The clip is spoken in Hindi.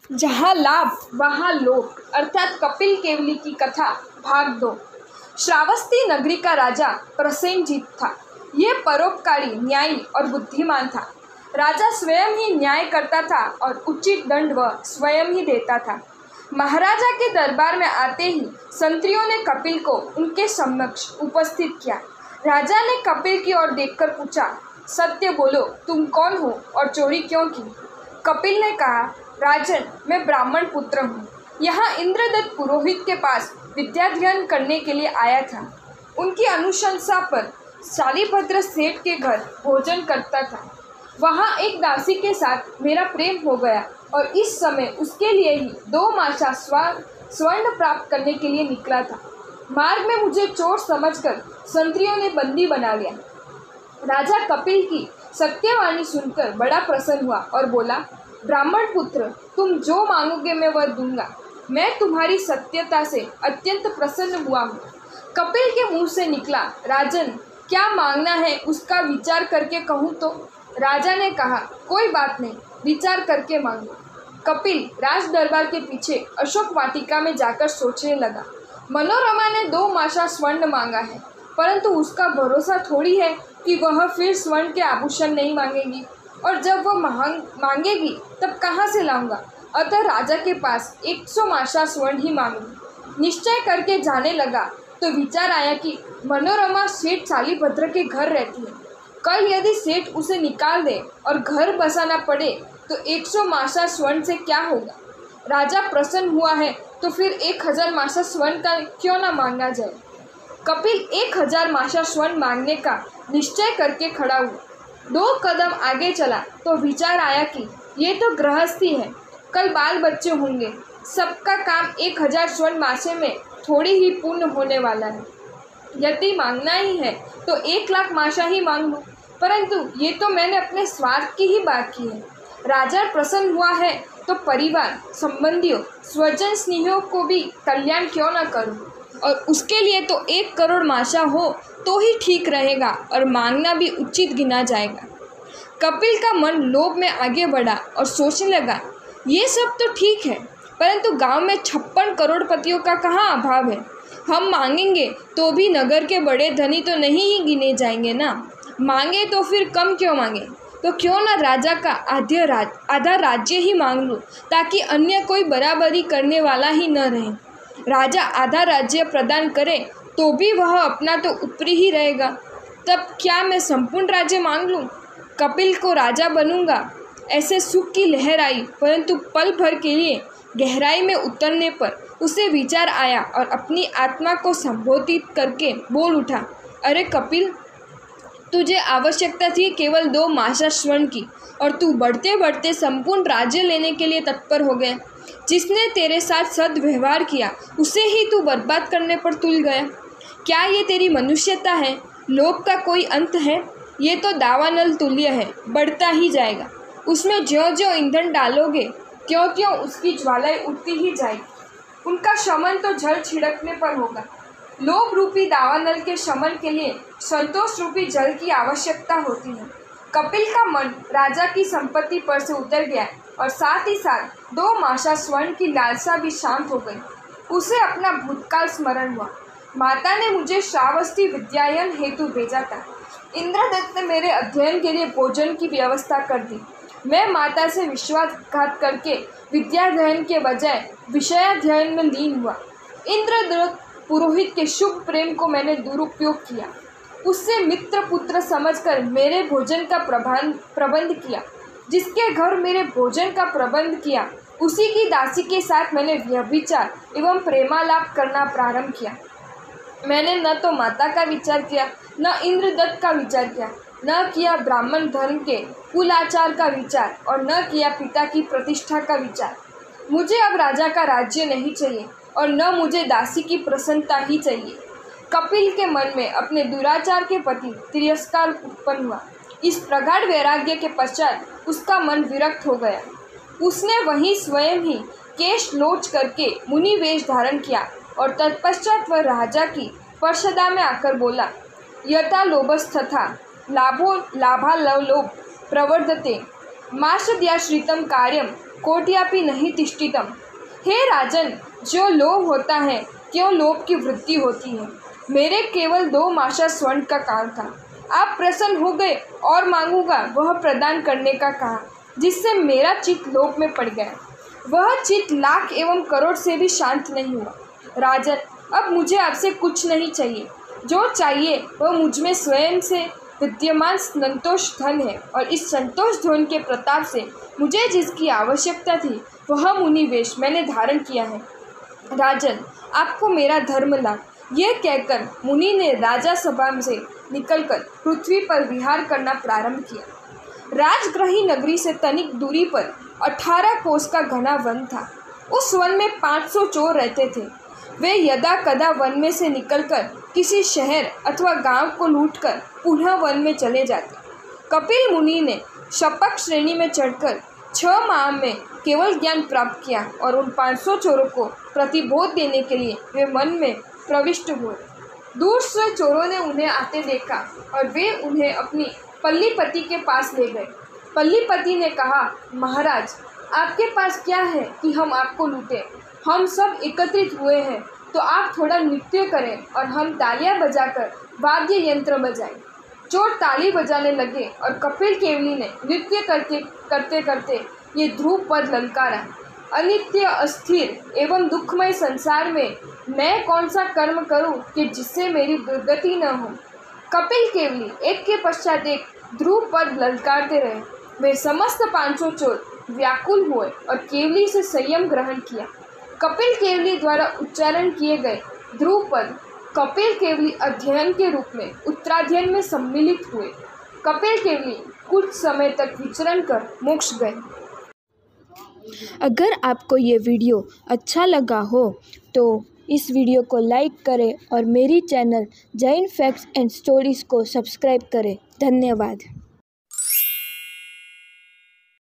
जहाँ लाभ वहाँ लोभ अर्थात कपिल केवली की कथा भाग 2। श्रावस्ती नगरी का राजा प्रसेनजीत था। यह परोपकारी, न्यायी और बुद्धिमान था। राजा स्वयं ही न्याय करता था और उचित दंड वह स्वयं ही देता था। महाराजा के दरबार में आते ही संतरियों ने कपिल को उनके समक्ष उपस्थित किया। राजा ने कपिल की ओर देखकर पूछा, सत्य बोलो, तुम कौन हो और चोरी क्यों की? कपिल ने कहा, राजन, मैं ब्राह्मण पुत्र हूँ। यहाँ इंद्रदत्त पुरोहित के पास विद्याध्ययन करने के लिए आया था। उनकी अनुशंसा पर शालिभद्र सेठ के घर भोजन करता था। वहाँ एक दासी के साथ मेरा प्रेम हो गया और इस समय उसके लिए ही 2 मासा स्वर्ण प्राप्त करने के लिए निकला था। मार्ग में मुझे चोर समझकर संतरियों ने बंदी बना लिया। राजा कपिल की सत्यवाणी सुनकर बड़ा प्रसन्न हुआ और बोला, ब्राह्मण पुत्र, तुम जो मांगोगे मैं वह दूंगा। मैं तुम्हारी सत्यता से अत्यंत प्रसन्न हुआ हूँ। कपिल के मुंह से निकला, राजन, क्या मांगना है उसका विचार करके कहूँ तो? राजा ने कहा, कोई बात नहीं, विचार करके मांगो। कपिल राज दरबार के पीछे अशोक वाटिका में जाकर सोचने लगा। मनोरमा ने 2 मासा स्वर्ण मांगा है, परंतु उसका भरोसा थोड़ी है कि वह फिर स्वर्ण के आभूषण नहीं मांगेगी, और जब वह मांगेगी तब कहाँ से लाऊंगा? अतः राजा के पास 100 मासा स्वर्ण ही मांगूंगी। निश्चय करके जाने लगा तो विचार आया कि मनोरमा सेठ शालिभद्र के घर रहती है। कल यदि सेठ उसे निकाल दे और घर बसाना पड़े तो 100 मासा स्वर्ण से क्या होगा? राजा प्रसन्न हुआ है तो फिर 1000 मासा स्वर्ण का क्यों ना मांगा जाए। कपिल 1000 मासा स्वर्ण मांगने का निश्चय करके खड़ा हुआ। 2 कदम आगे चला तो विचार आया कि ये तो गृहस्थी है, कल बाल बच्चे होंगे, सबका काम 1000 स्वर्ण मासे में थोड़ी ही पूर्ण होने वाला है। यदि मांगना ही है तो 1 लाख मासा ही मांग लूँ, परंतु ये तो मैंने अपने स्वार्थ की ही बात की है। राजा प्रसन्न हुआ है तो परिवार, संबंधियों, स्वजन स्नेहियों को भी कल्याण क्यों न करूँ, और उसके लिए तो 1 करोड़ मासा हो तो ही ठीक रहेगा और मांगना भी उचित गिना जाएगा। कपिल का मन लोभ में आगे बढ़ा और सोचने लगा, ये सब तो ठीक है, परंतु गांव में 56 करोड़पतियों का कहाँ अभाव है। हम मांगेंगे तो भी नगर के बड़े धनी तो नहीं ही गिने जाएंगे ना। मांगे तो फिर कम क्यों मांगे? तो क्यों ना राजा का आधा राज्य ही मांग लूँ, ताकि अन्य कोई बराबरी करने वाला ही न रहे। राजा आधा राज्य प्रदान करे तो भी वह अपना तो ऊपरी ही रहेगा। तब क्या मैं संपूर्ण राज्य मांग लूँ? कपिल को राजा बनूंगा, ऐसे सुख की लहर आई, परंतु पल भर के लिए गहराई में उतरने पर उसे विचार आया और अपनी आत्मा को संबोधित करके बोल उठा, अरे कपिल, तुझे आवश्यकता थी केवल 2 मासा स्वर्ण की, और तू बढ़ते बढ़ते संपूर्ण राज्य लेने के लिए तत्पर हो गया। जिसने तेरे साथ सद्व्यवहार किया उसे ही तू बर्बाद करने पर तुल गया। क्या ये तेरी मनुष्यता है? लोभ का कोई अंत है? ये तो दावानल तुल्य है, बढ़ता ही जाएगा। उसमें ज्यों ज्यों ईंधन डालोगे त्यों त्यों उसकी ज्वालाएं उठती ही जाएगी। उनका शमन तो जल छिड़कने पर होगा। लोभ रूपी दावानल के शमन के लिए संतोष रूपी जल की आवश्यकता होती है। कपिल का मन राजा की संपत्ति पर से उतर गया और साथ ही साथ 2 मासा स्वर्ण की लालसा भी शांत हो गई। उसे अपना भूतकाल स्मरण हुआ। माता ने मुझे श्रावस्ती विद्यायन हेतु भेजा था। इंद्रदत्त ने मेरे अध्ययन के लिए भोजन की व्यवस्था कर दी। मैं माता से विश्वासघात करके विद्याध्ययन के बजाय विषयाध्ययन में लीन हुआ। इंद्रदत्त पुरोहित के शुभ प्रेम को मैंने दुरुपयोग किया। उससे मित्र पुत्र समझकर मेरे भोजन का प्रबंध किया। जिसके घर मेरे भोजन का प्रबंध किया उसी की दासी के साथ मैंने व्यभिचार एवं प्रेमालाप करना प्रारंभ किया। मैंने न तो माता का विचार किया, न इंद्रदत्त का विचार किया, न किया ब्राह्मण धर्म के कुलाचार का विचार, और न किया पिता की प्रतिष्ठा का विचार। मुझे अब राजा का राज्य नहीं चाहिए और न मुझे दासी की प्रसन्नता ही चाहिए। कपिल के मन में अपने दुराचार के प्रति तिरस्कार उत्पन्न हुआ। इस प्रगाढ़ वैराग्य के पश्चात उसका मन विरक्त हो गया। उसने वहीं स्वयं ही केश लोच करके मुनि वेश धारण किया और तत्पश्चात वह राजा की पर्षदा में आकर बोला, यथा लोभस्तथा लाभालोभ प्रवर्धते मार्षद्याश्रितं कार्यं कोट्यापि नहीं तिष्ठितम्। हे राजन, जो लोभ होता है क्यों लोभ की वृद्धि होती है। मेरे केवल 2 मासा स्वर्ण का काल था। आप प्रसन्न हो गए और मांगूंगा वह प्रदान करने का कहा, जिससे मेरा चित्त लोभ में पड़ गया। वह चित्त लाख एवं करोड़ से भी शांत नहीं हुआ। राजन, अब मुझे आपसे कुछ नहीं चाहिए। जो चाहिए वह मुझ में स्वयं से विद्यमान संतोष धन है, और इस संतोष धन के प्रताप से मुझे जिसकी आवश्यकता थी वह मुनि वेश मैंने धारण किया है। राजन, आपको मेरा धर्म लाभ। यह कहकर मुनि ने राजा सभा से निकलकर पृथ्वी पर विहार करना प्रारंभ किया। राजगृही नगरी से तनिक दूरी पर 18 कोस का घना वन था। उस वन में 500 चोर रहते थे। वे यदा कदा वन में से निकलकर किसी शहर अथवा गांव को लूटकर पुनः वन में चले जाते। कपिल मुनि ने शपथ श्रेणी में चढ़कर 6 माह में केवल ज्ञान प्राप्त किया, और उन 500 चोरों को प्रतिबोध देने के लिए वे वन में प्रविष्ट हुए। दूर से चोरों ने उन्हें आते देखा और वे उन्हें अपनी पल्लीपति के पास ले गए। पल्लीपति ने कहा, महाराज, आपके पास क्या है कि हम आपको लूटें? हम सब एकत्रित हुए हैं, तो आप थोड़ा नृत्य करें और हम तालियां बजाकर वाद्य यंत्र बजाएं। चोर ताली बजाने लगे और कपिल केवली ने नृत्य करते करते ये ध्रुव पद ललकारा। अनित्य, अस्थिर एवं दुखमय संसार में मैं कौन सा कर्म करूं कि जिससे मेरी दुर्गति न हो। कपिल केवली एक के पश्चात एक ध्रुव पद ललकारते रहे। वे समस्त 500 चोर व्याकुल हुए और केवली से संयम ग्रहण किया। कपिल केवली द्वारा उच्चारण किए गए ध्रुव पद कपिल केवली अध्ययन के रूप में उत्तराध्ययन में सम्मिलित हुए। कपिल केवली कुछ समय तक विचरण कर मोक्ष गए। अगर आपको ये वीडियो अच्छा लगा हो तो इस वीडियो को लाइक करें और मेरी channel Jain facts and stories को सब्सक्राइब करें। धन्यवाद।